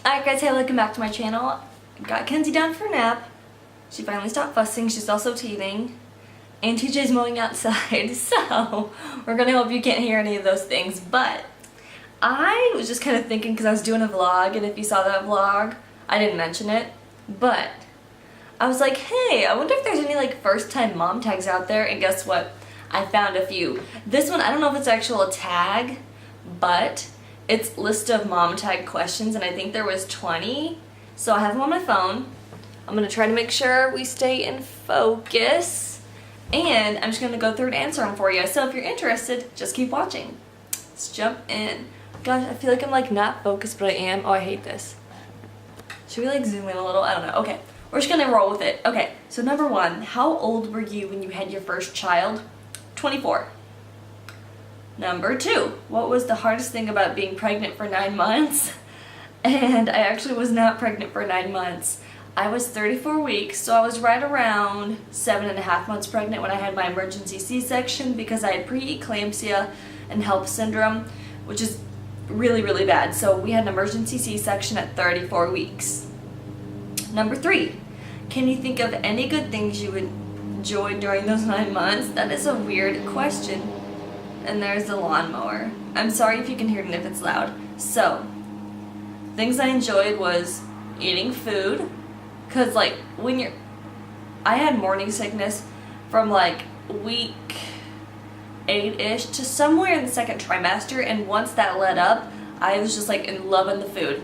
Alright guys, hey, welcome back to my channel. Got Kenzie down for a nap. She finally stopped fussing, she's also teething. And TJ's mowing outside, so we're gonna hope you can't hear any of those things. But I was just kind of thinking, because I was doing a vlog, and if you saw that vlog, I didn't mention it, but I was like, hey, I wonder if there's any like first time mom tags out there, and guess what? I found a few. This one, I don't know if it's actual a tag, but it's list of mom tag questions, and I think there was 20. So I have them on my phone. I'm gonna try to make sure we stay in focus, and I'm just gonna go through and answer them for you. So if you're interested, just keep watching. Let's jump in. Gosh, I feel like I'm like not focused, but I am. Oh, I hate this. Should we like zoom in a little? I don't know. Okay, we're just gonna roll with it. Okay, so number one, how old were you when you had your first child? 24. Number two, what was the hardest thing about being pregnant for 9 months? And I actually was not pregnant for 9 months. I was 34 weeks, so I was right around 7.5 months pregnant when I had my emergency C-section, because I had preeclampsia and HELLP syndrome, which is really, really bad. So we had an emergency C-section at 34 weeks. Number three, can you think of any good things you enjoyed during those 9 months? That is a weird question. And there's the lawnmower. I'm sorry if you can hear it and if it's loud. So, things I enjoyed was eating food, cause like I had morning sickness from like week 8-ish to somewhere in the second trimester, and once that let up, I was just like in loving the food.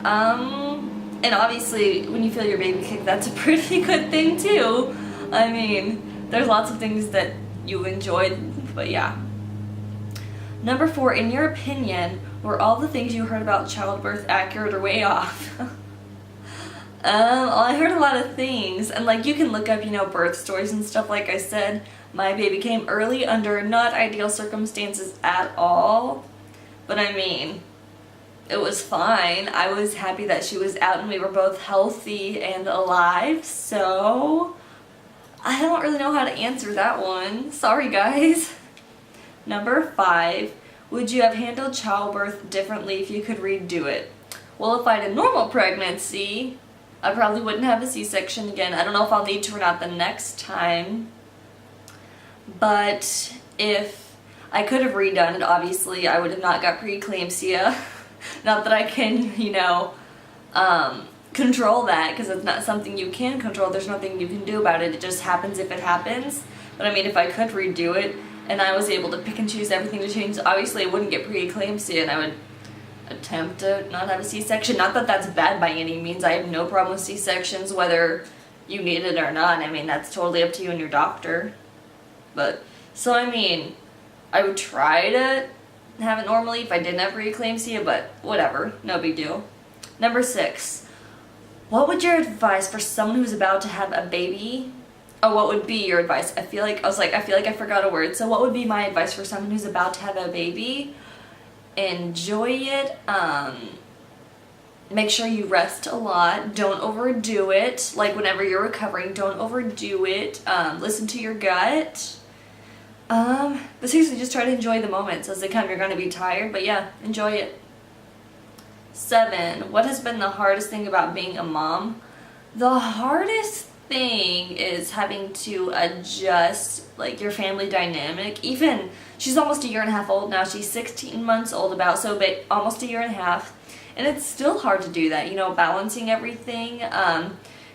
And obviously when you feel your baby kick, that's a pretty good thing too. I mean, there's lots of things that you enjoyed, but yeah. Number four, in your opinion, were all the things you heard about childbirth accurate or way off? I heard a lot of things, and like you can look up, birth stories and stuff. Like I said, my baby came early under not ideal circumstances at all, but I mean, it was fine. I was happy that she was out and we were both healthy and alive, so I don't really know how to answer that one. Sorry, guys. Number five, would you have handled childbirth differently if you could redo it? Well, if I had a normal pregnancy, I probably wouldn't have a C-section again. I don't know if I'll need to or not the next time. But if I could have redone it, obviously, I would have not got preeclampsia. Not that I can, control that, because it's not something you can control. There's nothing you can do about it. It just happens if it happens. But I mean, if I could redo it and I was able to pick and choose everything to change, obviously I wouldn't get preeclampsia, and I would attempt to not have a C-section. Not that that's bad by any means. I have no problem with C-sections, whether you need it or not. I mean, that's totally up to you and your doctor. But so I mean, I would try to have it normally if I didn't have preeclampsia, but whatever, no big deal. Number six, what would your advice for someone who's about to have a baby? Oh, what would be your advice? I feel like I forgot a word. So what would be my advice for someone who's about to have a baby? Enjoy it. Make sure you rest a lot. Don't overdo it. Like whenever you're recovering, don't overdo it. Listen to your gut. But seriously, just try to enjoy the moments as they come. You're going to be tired, but yeah, enjoy it. 7. What has been the hardest thing about being a mom? The hardest thing is having to adjust like your family dynamic. Even she's almost 1.5 years old now. She's 16 months old about, so but almost 1.5 years, and it's still hard to do that, balancing everything.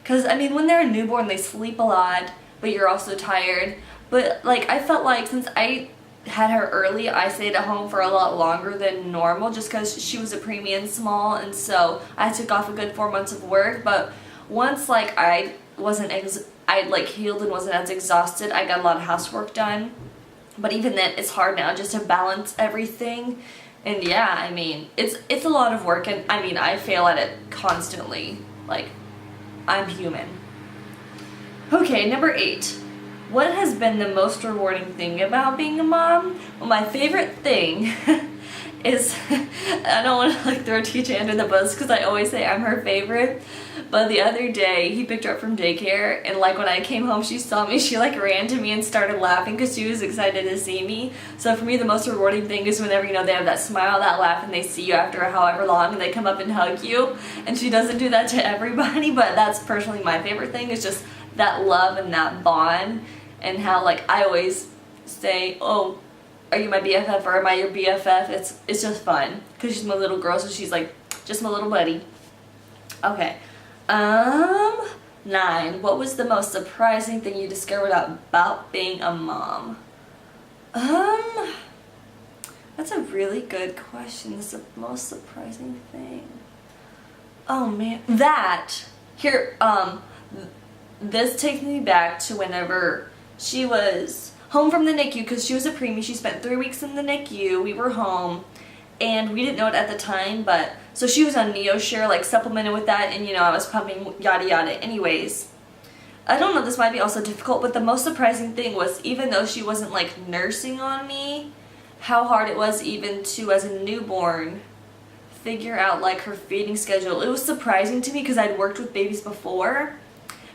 Because I mean, when they're a newborn, they sleep a lot, but you're also tired. But like I felt like since I had her early, I stayed at home for a lot longer than normal, just because she was a preemie and small, and so I took off a good 4 months of work. But once like I healed and wasn't as exhausted, I got a lot of housework done. But even then, it's hard now just to balance everything. And yeah, I mean, it's a lot of work, and I mean, I fail at it constantly. Like, I'm human. Okay, number 8. What has been the most rewarding thing about being a mom? Well, my favorite thing is, I don't want to like throw TJ under the bus because I always say I'm her favorite, but the other day he picked her up from daycare, and like when I came home she saw me, she like ran to me and started laughing because she was excited to see me. So for me the most rewarding thing is whenever, you know, they have that smile, that laugh, and they see you after however long and they come up and hug you. And she doesn't do that to everybody, but that's personally my favorite thing, is just that love and that bond. And how like I always say, oh, are you my BFF or am I your BFF? It's just fun because she's my little girl, so she's like just my little buddy. Okay. 9. What was the most surprising thing you discovered about being a mom? That's a really good question. It's the most surprising thing. Oh man, this takes me back to whenever she was home from the NICU, because she was a preemie. She spent 3 weeks in the NICU. We were home, and we didn't know it at the time, but so she was on NeoSure, like supplemented with that, and you know, I was pumping, yada yada. Anyways, I don't know, this might be also difficult, but the most surprising thing was, even though she wasn't like nursing on me, how hard it was even to, as a newborn, figure out like her feeding schedule. It was surprising to me because I'd worked with babies before,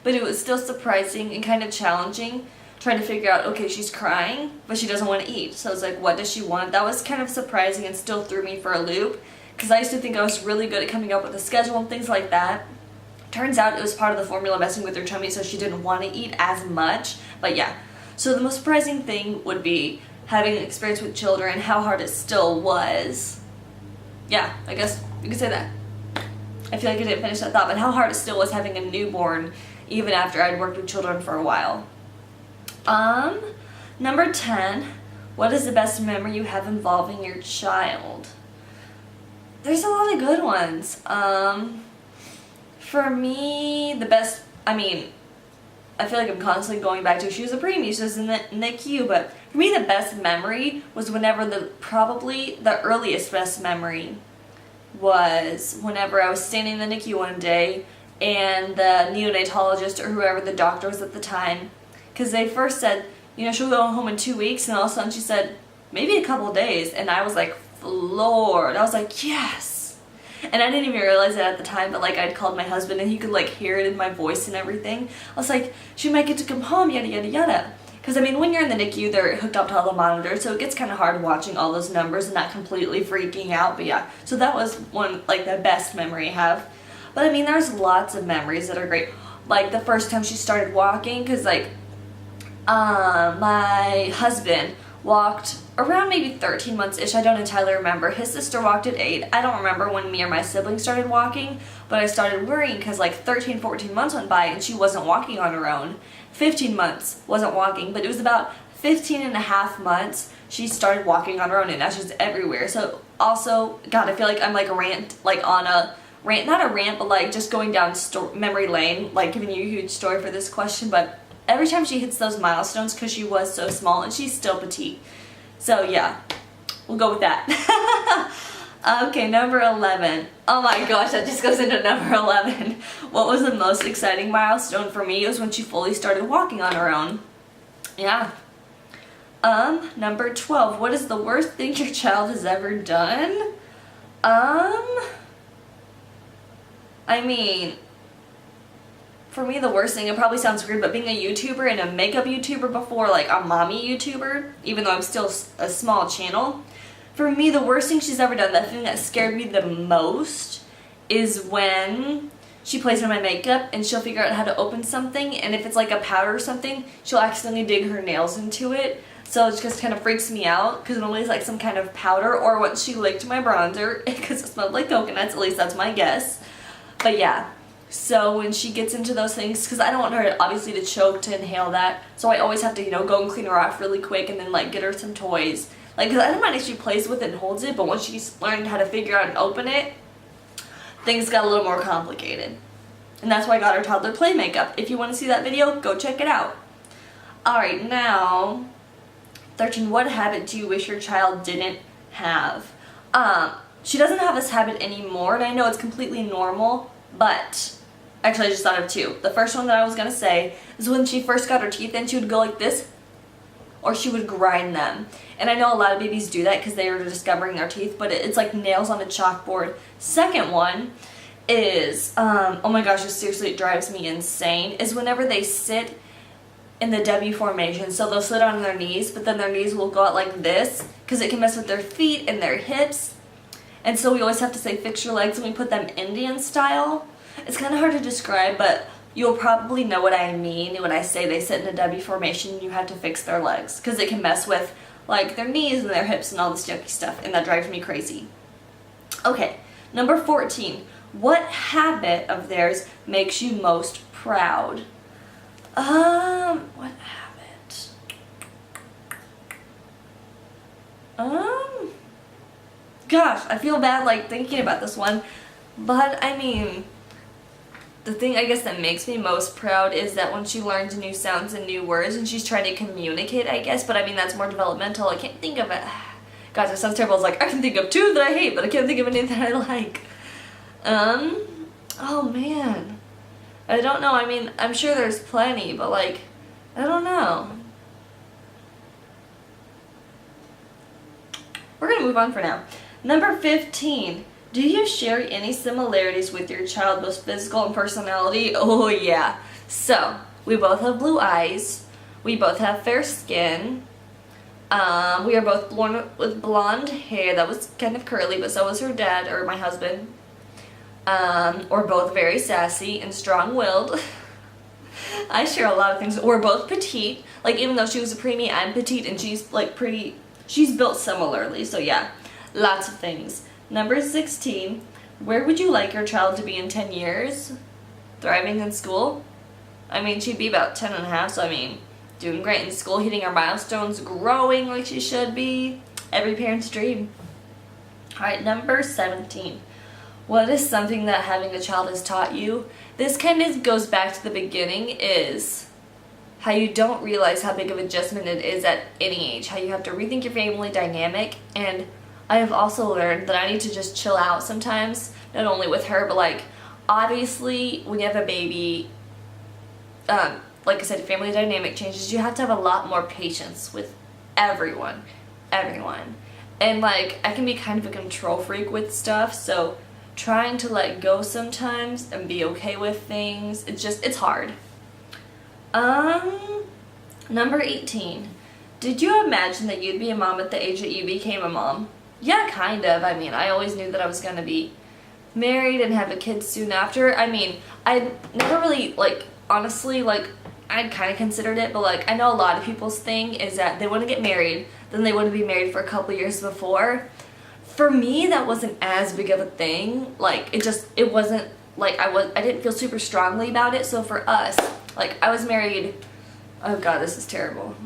but it was still surprising and kind of challenging trying to figure out, okay, she's crying, but she doesn't want to eat. So it's like, what does she want? That was kind of surprising and still threw me for a loop, because I used to think I was really good at coming up with a schedule and things like that. Turns out it was part of the formula messing with her tummy, so she didn't want to eat as much. But yeah, so the most surprising thing would be having an experience with children, how hard it still was. Yeah, I guess you could say that. I feel like I didn't finish that thought, but how hard it still was having a newborn, even after I'd worked with children for a while. Number 10, what is the best memory you have involving your child? There's a lot of good ones. For me, the best, I feel like I'm constantly going back to, she was a preemie, she was in the NICU, but for me the best memory was probably the earliest best memory was whenever I was standing in the NICU one day, and the neonatologist or whoever the doctor was at the time, because they first said, you know, she'll go home in 2 weeks, and all of a sudden she said, maybe a couple days, and I was like floored. I was like, yes! And I didn't even realize it at the time, but like I'd called my husband and he could like hear it in my voice and everything. I was like, she might get to come home, yada yada yada. Because when you're in the NICU, they're hooked up to all the monitors, so it gets kind of hard watching all those numbers and not completely freaking out, but yeah. So that was one, like the best memory I have. But there's lots of memories that are great. Like the first time she started walking, because like, my husband walked around maybe 13 months-ish, I don't entirely remember. His sister walked at 8. I don't remember when me or my siblings started walking, but I started worrying because like 13, 14 months went by and she wasn't walking on her own. 15 months wasn't walking, but it was about 15 and a half months she started walking on her own, and now she's everywhere. So also, God, I feel like I'm like on a rant, not a rant, but like just going down memory lane, like giving you a huge story for this question, but every time she hits those milestones, because she was so small and she's still petite. So yeah, we'll go with that. Okay, number 11. Oh my gosh, that just goes into number 11. What was the most exciting milestone for me? It was when she fully started walking on her own. Yeah. Number 12. What is the worst thing your child has ever done? For me, the worst thing, it probably sounds weird, but being a YouTuber and a makeup YouTuber before, like a mommy YouTuber, even though I'm still a small channel, for me, the worst thing she's ever done, the thing that scared me the most, is when she plays in my makeup and she'll figure out how to open something, and if it's like a powder or something, she'll accidentally dig her nails into it. So it just kind of freaks me out, because normally it's like some kind of powder, or when she licked my bronzer, because it smelled like coconuts, at least that's my guess. But yeah. So when she gets into those things, because I don't want her obviously to choke, to inhale that, so I always have to, go and clean her off really quick and then like get her some toys. Like, because I don't mind if she plays with it and holds it, but once she's learned how to figure out and open it, things got a little more complicated. And that's why I got her toddler play makeup. If you want to see that video, go check it out. Alright, now, 13, what habit do you wish your child didn't have? She doesn't have this habit anymore, and I know it's completely normal, but actually I just thought of 2. The first one that I was going to say is when she first got her teeth in, she would go like this or she would grind them. And I know a lot of babies do that because they are discovering their teeth, but it's like nails on a chalkboard. Second one is, oh my gosh, seriously, it drives me insane, is whenever they sit in the W formation. So they'll sit on their knees, but then their knees will go out like this because it can mess with their feet and their hips. And so we always have to say fix your legs when we put them Indian style. It's kind of hard to describe, but you'll probably know what I mean when I say they sit in a W formation and you have to fix their legs because it can mess with like their knees and their hips and all this yucky stuff, and that drives me crazy. Okay, number 14. What habit of theirs makes you most proud? What habit? Gosh, I feel bad like thinking about this one, but I mean, the thing I guess that makes me most proud is that when she learns new sounds and new words and she's trying to communicate, I guess, but I mean that's more developmental. I can't think of it. Gosh, that sounds terrible. It's like I can think of 2 that I hate, but I can't think of any that I like. Oh man. I don't know. I mean, I'm sure there's plenty, but like, I don't know. We're gonna move on for now. Number 15. Do you share any similarities with your child, both physical and personality? Oh yeah. So, we both have blue eyes. We both have fair skin. We are both born with blonde hair. That was kind of curly, but so was her dad, or my husband. We're both very sassy and strong-willed. I share a lot of things. We're both petite. Like, even though she was a preemie, I'm petite, and she's, like, pretty... She's built similarly, so yeah. Lots of things. Number 16. Where would you like your child to be in 10 years? Thriving in school? I mean, she'd be about 10 and a half, so I mean, doing great in school, hitting her milestones, growing like she should be. Every parent's dream. Alright, number 17. What is something that having a child has taught you? This kind of goes back to the beginning, is how you don't realize how big of an adjustment it is at any age. How you have to rethink your family dynamic. And I have also learned that I need to just chill out sometimes. Not only with her, but like, obviously, when you have a baby, like I said, family dynamic changes. You have to have a lot more patience with everyone. And like, I can be kind of a control freak with stuff, so trying to let go sometimes and be okay with things, it's hard. Number 18. Did you imagine that you'd be a mom at the age that you became a mom? Yeah, kind of. I mean, I always knew that I was gonna be married and have a kid soon after. I mean, I never really, like, honestly, like, I'd kind of considered it, but like, I know a lot of people's thing is that they want to get married, then they want to be married for a couple years before. For me, that wasn't as big of a thing. Like, it wasn't, like, I didn't feel super strongly about it. So for us, like, I was married, oh god, this is terrible.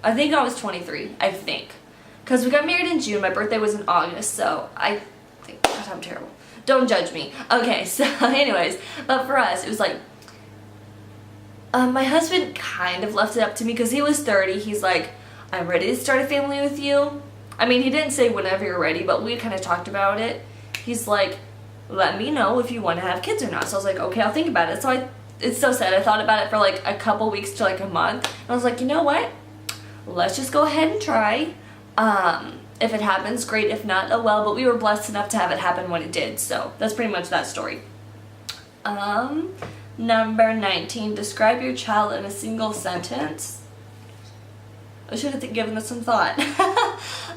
I think I was 23, I think. Because we got married in June, my birthday was in August, so I think, god, I'm terrible. Don't judge me. Okay, so anyways, but for us, it was like, my husband kind of left it up to me because he was 30. He's like, I'm ready to start a family with you. I mean, he didn't say whenever you're ready, but we kind of talked about it. He's like, let me know if you want to have kids or not. So I was like, okay, I'll think about it. So it's so sad. I thought about it for like a couple weeks to like a month. And I was like, you know what? Let's just go ahead and try. If it happens, great. If not, oh well. But we were blessed enough to have it happen when it did. So that's pretty much that story. Number 19. Describe your child in a single sentence. I should have given this some thought.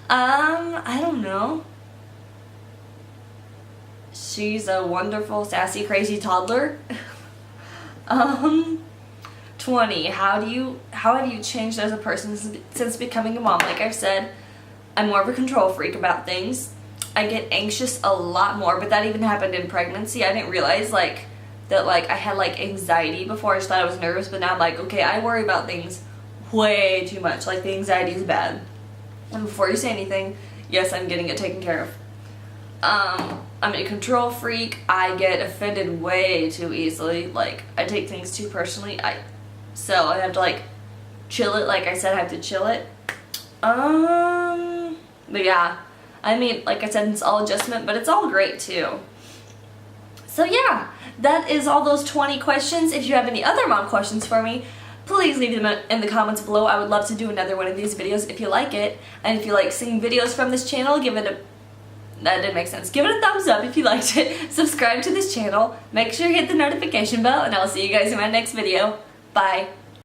I don't know. She's a wonderful, sassy, crazy toddler. 20. How have you changed as a person since becoming a mom? Like I've said, I'm more of a control freak about things. I get anxious a lot more, but that even happened in pregnancy. I didn't realize like that like I had like anxiety before. I just thought I was nervous, but now I'm like, okay, I worry about things way too much. Like the anxiety is bad. And before you say anything, yes, I'm getting it taken care of. I'm a control freak. I get offended way too easily. Like I take things too personally. So I have to like chill it. Like I said, I have to chill it. But yeah, I mean, like I said, it's all adjustment, but it's all great too. So yeah, that is all those 20 questions. If you have any other mom questions for me, please leave them in the comments below. I would love to do another one of these videos if you like it. And if you like seeing videos from this channel, give it a... That didn't make sense. Give it a thumbs up if you liked it. Subscribe to this channel. Make sure you hit the notification bell, and I'll see you guys in my next video. Bye.